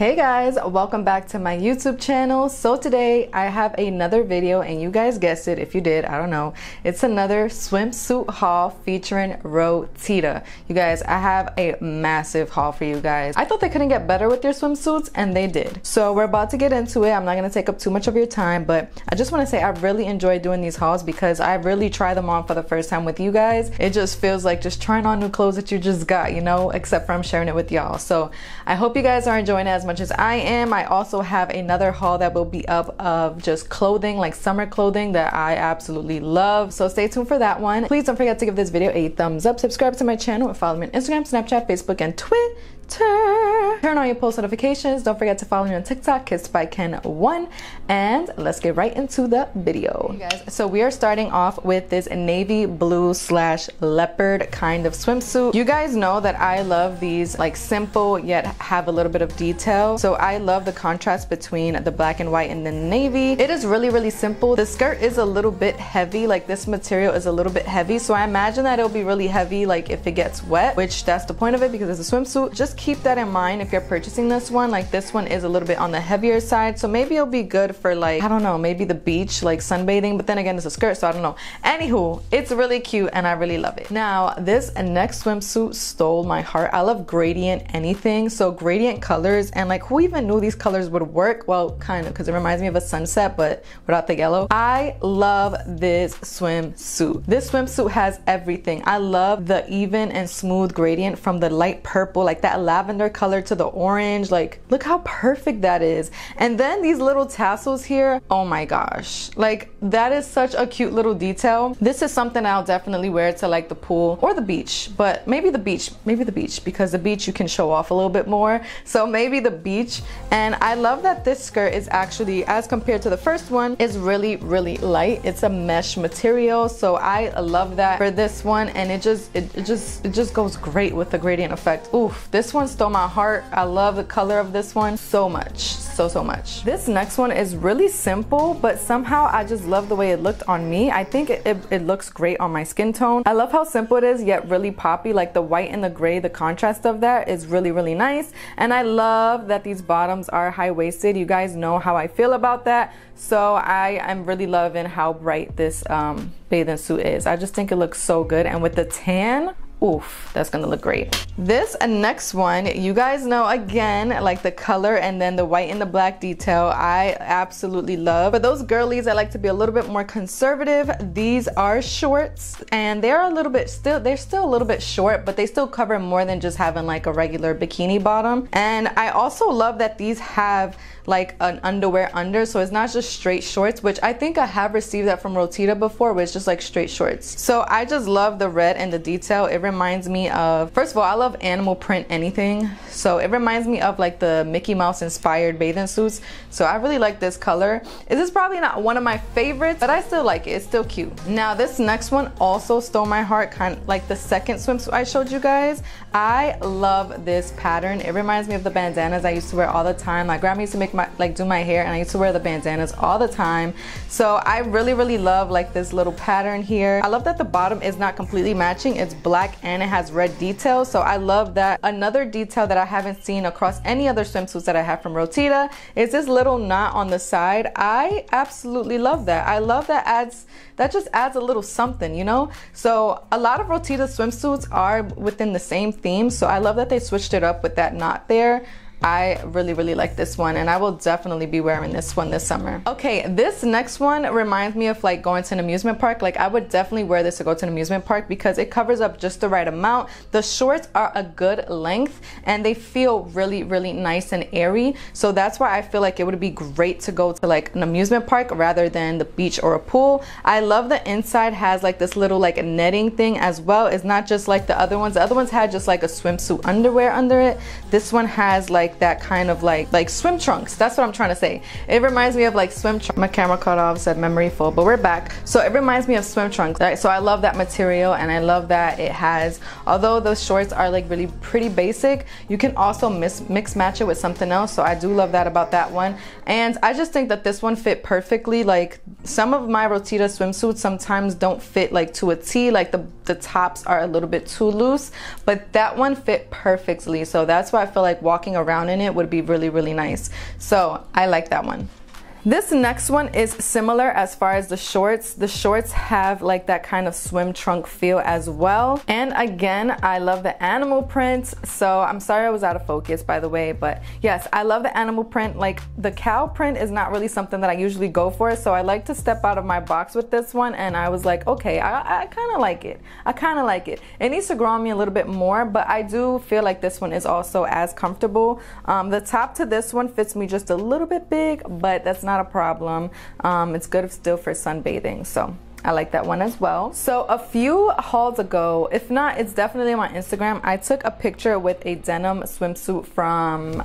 Hey guys, welcome back to my YouTube channel. So today I have another video, and you guys guessed it. If you did, I don't know. It's another swimsuit haul featuring ROTITA. You guys, I have a massive haul for you guys. I thought they couldn't get better with their swimsuits, and they did. So we're about to get into it. I'm not gonna take up too much of your time, but I just wanna say I really enjoy doing these hauls because I really try them on for the first time with you guys. It just feels like just trying on new clothes that you just got, you know, except for I'm sharing it with y'all. So I hope you guys are enjoying it as much as I am. I also have another haul that will be up of just clothing, like summer clothing that I absolutely love. So stay tuned for that one. Please don't forget to give this video a thumbs up, subscribe to my channel, and follow me on Instagram, Snapchat, Facebook, and Twitter. Turn on your post notifications. Don't forget to follow me on TikTok, KissedByKen1, and let's get right into the video. Hey guys, so we are starting off with this navy blue / leopard kind of swimsuit. You guys know that I love these like simple yet have a little bit of detail. So I love the contrast between the black and white and the navy. It is really simple. The skirt is a little bit heavy, like this material is a little bit heavy. So I imagine that it'll be really heavy like if it gets wet, which that's the point of it because it's a swimsuit. Just keep that in mind if you're purchasing this one. Like this one is a little bit on the heavier side, so maybe it'll be good for like, I don't know, maybe the beach, like sunbathing, but then again it's a skirt, so I don't know. Anywho, it's really cute and I really love it. Now this next swimsuit stole my heart. I love gradient anything, so gradient colors, and like who even knew these colors would work? Well, kind of, because it reminds me of a sunset but without the yellow. I love this swimsuit. This swimsuit has everything. I love the even and smooth gradient from the light purple, like that lavender color, to the orange. Like look how perfect that is. And then these little tassels here, oh my gosh, like that is such a cute little detail. This is something I'll definitely wear to like the pool or the beach, but maybe the beach because the beach you can show off a little bit more, so maybe the beach. And I love that this skirt is actually, as compared to the first one, is really light. It's a mesh material, so I love that for this one, and it just goes great with the gradient effect. Oof, this one stole my heart. I love the color of this one so much, so much. This next one is really simple, but somehow I just love the way it looked on me. I think it looks great on my skin tone. I love how simple it is yet really poppy, like the white and the gray, the contrast of that is really nice. And I love that these bottoms are high-waisted. You guys know how I feel about that, so I am really loving how bright this bathing suit is. I just think it looks so good, and with the tan, oof, that's gonna look great. This next one, you guys know, again, like the color and then the white and the black detail, I absolutely love. For those girlies that like to be a little bit more conservative, these are shorts, and they're still a little bit short, but they still cover more than just having like a regular bikini bottom. And I also love that these have like an underwear under, so it's not just straight shorts, which I think I have received that from ROTITA before, where it's just like straight shorts. So I just love the red and the detail. It reminds me of, first of all, I love animal print anything, so it reminds me of like the Mickey Mouse inspired bathing suits, so I really like this color. This is probably not one of my favorites, but I still like it. It's still cute. Now this next one also stole my heart, kind of like the second swimsuit I showed you guys. I love this pattern. It reminds me of the bandanas I used to wear all the time. My grandma used to make do my hair, and I used to wear the bandanas all the time. So I really love like this little pattern here. I love that the bottom is not completely matching. It's black and it has red details, so I love that. Another detail that I haven't seen across any other swimsuits that I have from ROTITA is this little knot on the side. I absolutely love that. I love that that just adds a little something, you know? So a lot of ROTITA swimsuits are within the same theme, so I love that they switched it up with that knot there. I really like this one, and I will definitely be wearing this one this summer. Okay, this next one reminds me of like going to an amusement park. Like I would definitely wear this to go to an amusement park because it covers up just the right amount. The shorts are a good length and they feel really nice and airy, so that's why I feel like it would be great to go to like an amusement park rather than the beach or a pool. I love the inside has like this little like netting thing as well. It's not just like the other ones. The other ones had just like a swimsuit underwear under it. This one has like that kind of like swim trunks. That's what I'm trying to say. It reminds me of like swim trunks. My camera cut off, said memory full, but we're back. So it reminds me of swim trunks, right? So I love that material, and I love that it has, although those shorts are like really pretty basic, you can also mix match it with something else. So I do love that about that one. And I just think that this one fit perfectly. Like some of my ROTITA swimsuits sometimes don't fit like to a T, like the tops are a little bit too loose, but that one fit perfectly. So that's why I feel like walking around down in it would be really, really nice. So I like that one. This next one is similar as far as the shorts. The shorts have like that kind of swim trunk feel as well. And again, I love the animal print. So I'm sorry I was out of focus, by the way, but yes, I love the animal print. Like the cow print is not really something that I usually go for. So I like to step out of my box with this one. And I was like, okay, I kind of like it. I kind of like it. It needs to grow on me a little bit more, but I do feel like this one is also as comfortable. The top to this one fits me just a little bit big, but that's not a problem. It's good still for sunbathing, so I like that one as well. So a few hauls ago, if not, it's definitely on my Instagram, I took a picture with a denim swimsuit from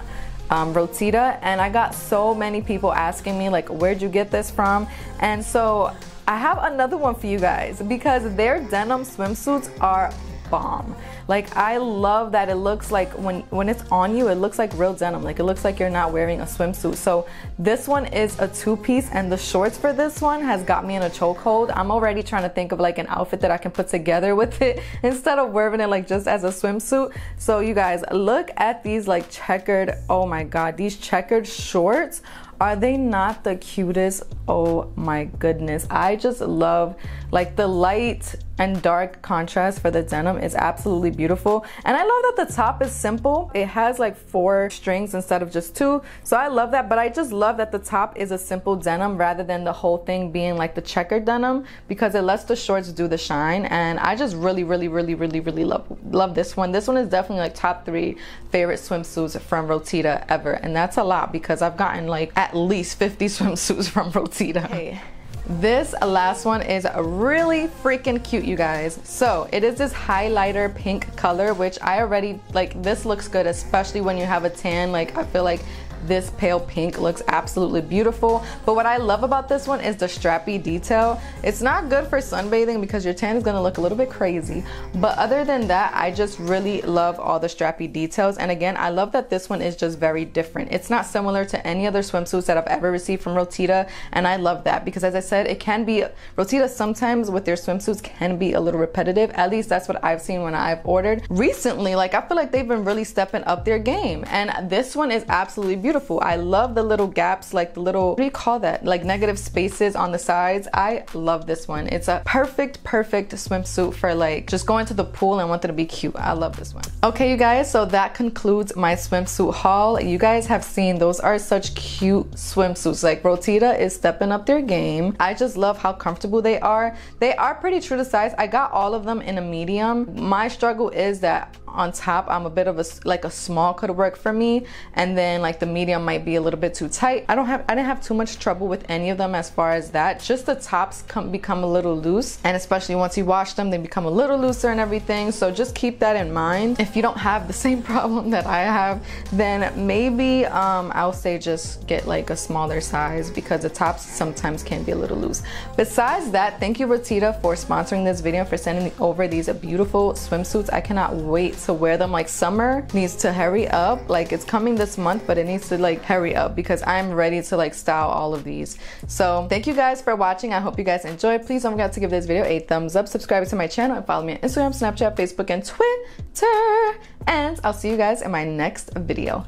ROTITA, and I got so many people asking me like, where'd you get this from? And so I have another one for you guys because their denim swimsuits are bomb. Like I love that it looks like when it's on you, it looks like real denim. Like it looks like you're not wearing a swimsuit. So this one is a two-piece, and the shorts for this one has got me in a chokehold. I'm already trying to think of like an outfit that I can put together with it instead of wearing it like just as a swimsuit. So you guys, look at these like checkered, oh my god, these checkered shorts. Are they not the cutest? Oh my goodness. I just love like the light and dark contrast for the denim is absolutely beautiful. And I love that the top is simple. It has like 4 strings instead of just 2. So I love that, but I just love that the top is a simple denim rather than the whole thing being like the checkered denim, because it lets the shorts do the shine. And I just really love this one. This one is definitely like top 3 favorite swimsuits from ROTITA ever. And that's a lot because I've gotten like at least 50 swimsuits from ROTITA. Hey. This last one is really freaking cute, you guys. So it is this highlighter pink color, which I already like. This looks good, especially when you have a tan. Like I feel like this pale pink looks absolutely beautiful. But what I love about this one is the strappy detail. It's not good for sunbathing because your tan is gonna look a little bit crazy. But other than that, I just really love all the strappy details. And again, I love that this one is just very different. It's not similar to any other swimsuits that I've ever received from ROTITA. And I love that because, as I said, it can be, ROTITA sometimes with their swimsuits can be a little repetitive. At least that's what I've seen when I've ordered. Recently, like I feel like they've been really stepping up their game. And this one is absolutely beautiful. I love the little gaps, like the little, what do you call that? Like negative spaces on the sides. I love this one. It's a perfect swimsuit for like just going to the pool and wanting to be cute. I love this one. Okay, you guys, so that concludes my swimsuit haul. You guys have seen those are such cute swimsuits. Like ROTITA is stepping up their game. I just love how comfortable they are. They are pretty true to size. I got all of them in a medium. My struggle is that on top I'm a bit of a small could work for me, and then like the medium might be a little bit too tight. I didn't have too much trouble with any of them as far as that. Just the tops become a little loose, and especially once you wash them, they become a little looser and everything. So just keep that in mind. If you don't have the same problem that I have, then maybe I'll say just get like a smaller size because the tops sometimes can be a little loose. Besides that, thank you ROTITA for sponsoring this video, for sending me over these beautiful swimsuits. I cannot wait to wear them. Like summer needs to hurry up. Like it's coming this month, but it needs to like hurry up because I'm ready to like style all of these. So thank you guys for watching. I hope you guys enjoyed. Please don't forget to give this video a thumbs up, subscribe to my channel, and follow me on Instagram, Snapchat, Facebook, and Twitter. And I'll see you guys in my next video.